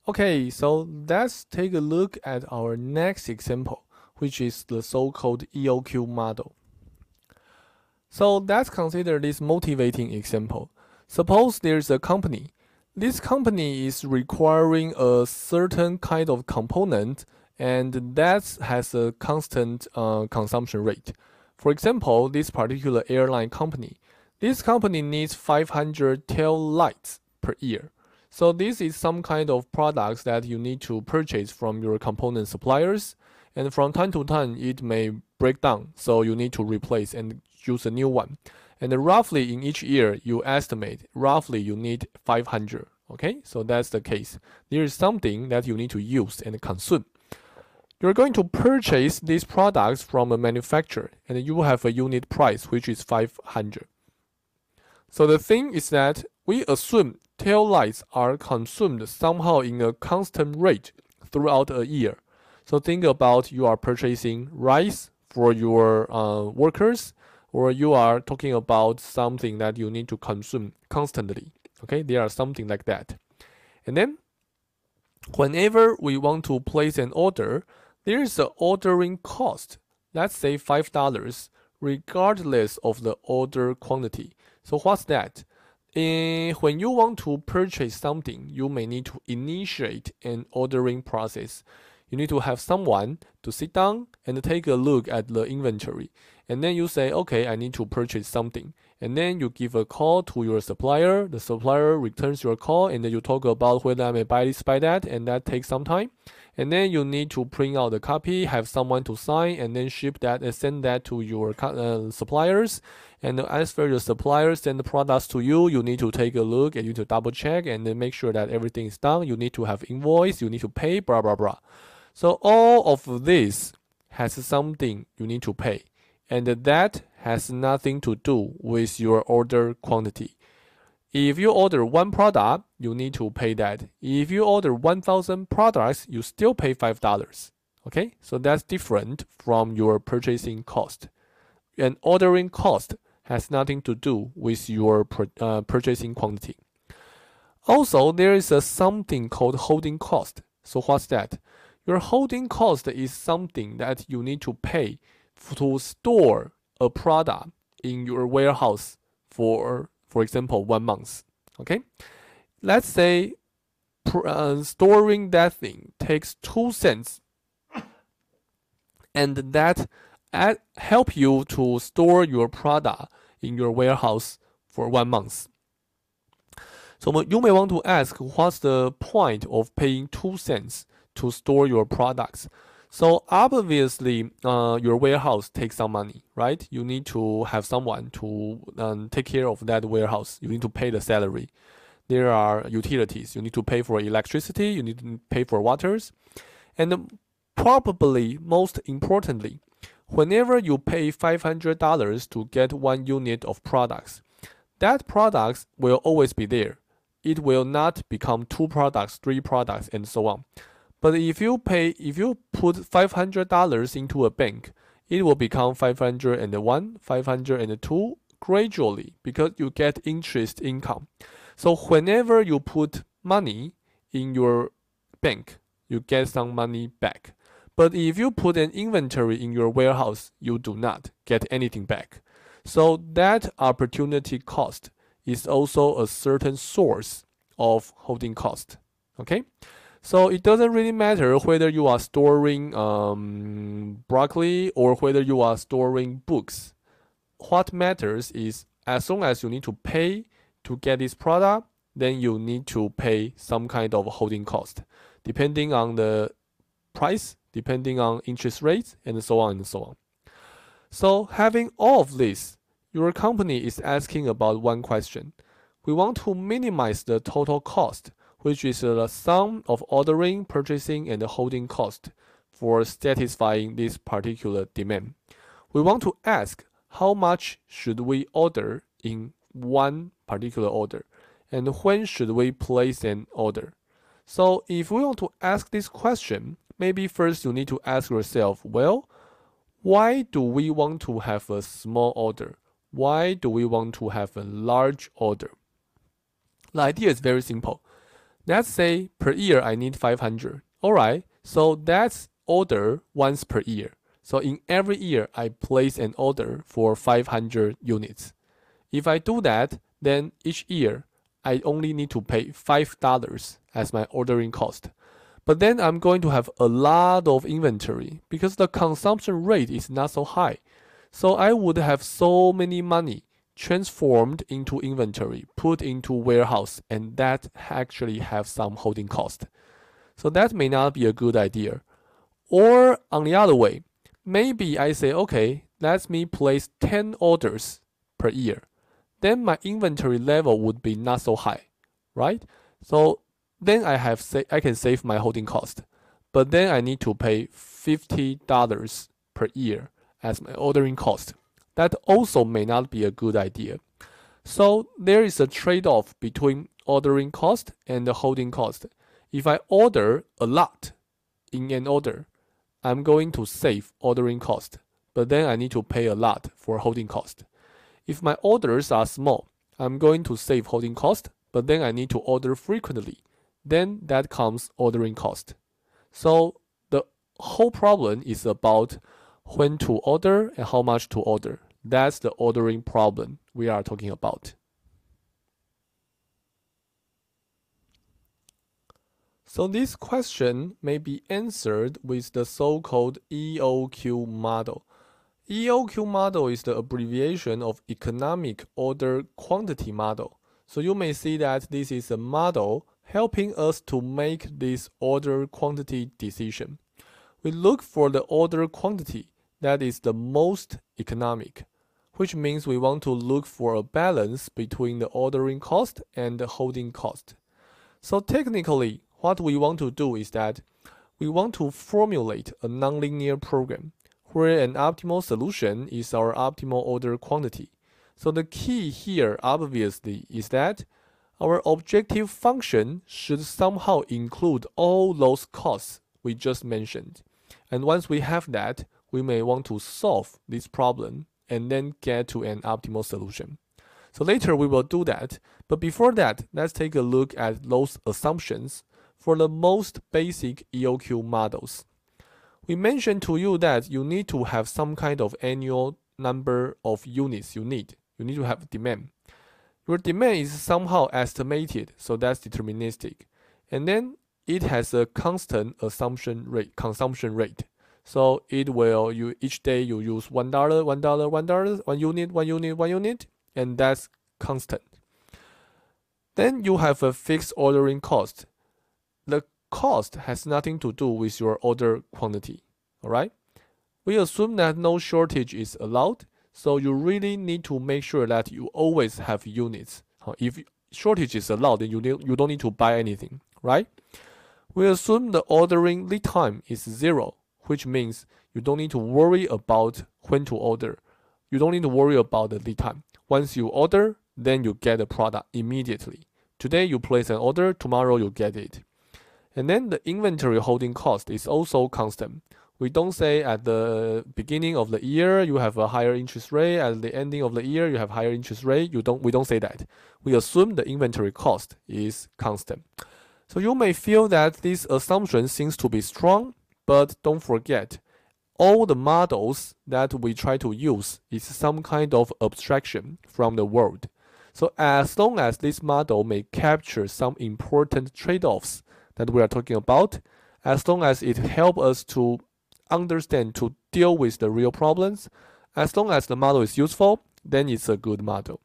Okay, so let's take a look at our next example, which is the so-called EOQ model. So let's consider this motivating example. Suppose there's a company. This company is requiring a certain kind of component and that has a constant consumption rate. For example, this particular airline company. This company needs 500 tail lights per year. So this is some kind of products that you need to purchase from your component suppliers, and from time to time it may break down, so you need to replace and use a new one. And roughly in each year, you estimate roughly you need 500. Okay, so that's the case. There is something that you need to use and consume. You're going to purchase these products from a manufacturer, and you have a unit price which is 500. So the thing is that we assume tail lights are consumed somehow in a constant rate throughout a year. So think about you are purchasing rice for your workers, or you are talking about something that you need to consume constantly. Okay, there are something like that. And then whenever we want to place an order, there is an ordering cost. Let's say $5, regardless of the order quantity. So what's that? When you want to purchase something, you may need to initiate an ordering process. You need to have someone to sit down and take a look at the inventory. And then you say, okay, I need to purchase something. And then you give a call to your supplier. The supplier returns your call, and then you talk about whether I may buy this, buy that, and that takes some time. And then you need to print out the copy, have someone to sign, and then ship that and send that to your suppliers. And as for your suppliers send the products to you, you need to take a look and you need to double check and then make sure that everything is done. You need to have invoice, you need to pay, blah, blah, blah. So all of this has something you need to pay. And that has nothing to do with your order quantity. If you order one product, you need to pay that. If you order 1,000 products, you still pay $5. Okay, so that's different from your purchasing cost. And ordering cost has nothing to do with your purchasing quantity. Also, there is something called holding cost. So what's that? Your holding cost is something that you need to pay to store a product in your warehouse for example, 1 month. Okay, let's say storing that thing takes 2 cents, and that help you to store your product in your warehouse for 1 month. So you may want to ask, what's the point of paying 2 cents to store your products? So obviously, your warehouse takes some money, right? You need to have someone to take care of that warehouse. You need to pay the salary. There are utilities. You need to pay for electricity. You need to pay for waters. And probably most importantly, whenever you pay $500 to get 1 unit of products, that products will always be there. It will not become 2 products, 3 products, and so on. But if you put $500 into a bank, it will become 501, 502 gradually because you get interest income. So whenever you put money in your bank, you get some money back. But if you put an inventory in your warehouse, you do not get anything back. So that opportunity cost is also a certain source of holding cost. Okay? So it doesn't really matter whether you are storing broccoli or whether you are storing books. What matters is as long as you need to pay to get this product, then you need to pay some kind of holding cost, depending on the price, depending on interest rates, and so on and so on. So having all of this, your company is asking about one question. We want to minimize the total cost, which is the sum of ordering, purchasing, and holding cost for satisfying this particular demand. We want to ask how much should we order in one particular order, and when should we place an order. So if we want to ask this question, maybe first you need to ask yourself, well, why do we want to have a small order? Why do we want to have a large order? The idea is very simple. Let's say per year I need 500. Alright, so that's order once per year. So in every year I place an order for 500 units. If I do that, then each year I only need to pay $5 as my ordering cost. But then I'm going to have a lot of inventory because the consumption rate is not so high. So I would have so many money transformed into inventory, put into warehouse, and that actually have some holding cost. So that may not be a good idea. Or on the other way, maybe I say, okay, let me place 10 orders per year. Then my inventory level would be not so high, right? So then I can save my holding cost. But then I need to pay $50 per year as my ordering cost. That also may not be a good idea. So there is a trade-off between ordering cost and the holding cost. If I order a lot in an order, I'm going to save ordering cost, but then I need to pay a lot for holding cost. If my orders are small, I'm going to save holding cost, but then I need to order frequently. Then that comes ordering cost. So the whole problem is about when to order and how much to order. That's the ordering problem we are talking about. So this question may be answered with the so-called EOQ model. EOQ model is the abbreviation of Economic Order Quantity Model. So you may see that this is a model helping us to make this order quantity decision. We look for the order quantity that is the most economic, which means we want to look for a balance between the ordering cost and the holding cost. So technically, what we want to do is that we want to formulate a nonlinear program where an optimal solution is our optimal order quantity. So the key here, obviously, is that our objective function should somehow include all those costs we just mentioned. And once we have that, we may want to solve this problem and then get to an optimal solution. So later we will do that. But before that, let's take a look at those assumptions for the most basic EOQ models. We mentioned to you that you need to have some kind of annual number of units you need. You need to have demand. Your demand is somehow estimated, so that's deterministic. And then it has a constant consumption rate. So it will, each day you use $1, $1, one unit, and that's constant. Then you have a fixed ordering cost. The cost has nothing to do with your order quantity, all right? We assume that no shortage is allowed, so you really need to make sure that you always have units. If shortage is allowed, then you don't need to buy anything, right? We assume the ordering lead time is 0, which means you don't need to worry about when to order. You don't need to worry about the lead time. Once you order, then you get the product immediately. Today you place an order, tomorrow you get it. And then the inventory holding cost is also constant. We don't say at the beginning of the year you have a higher interest rate, at the ending of the year you have higher interest rate. We don't say that. We assume the inventory cost is constant. So you may feel that this assumption seems to be strong, but don't forget, all the models that we try to use is some kind of abstraction from the world. So as long as this model may capture some important trade-offs that we are talking about, as long as it helps us to understand, to deal with the real problems, as long as the model is useful, then it's a good model.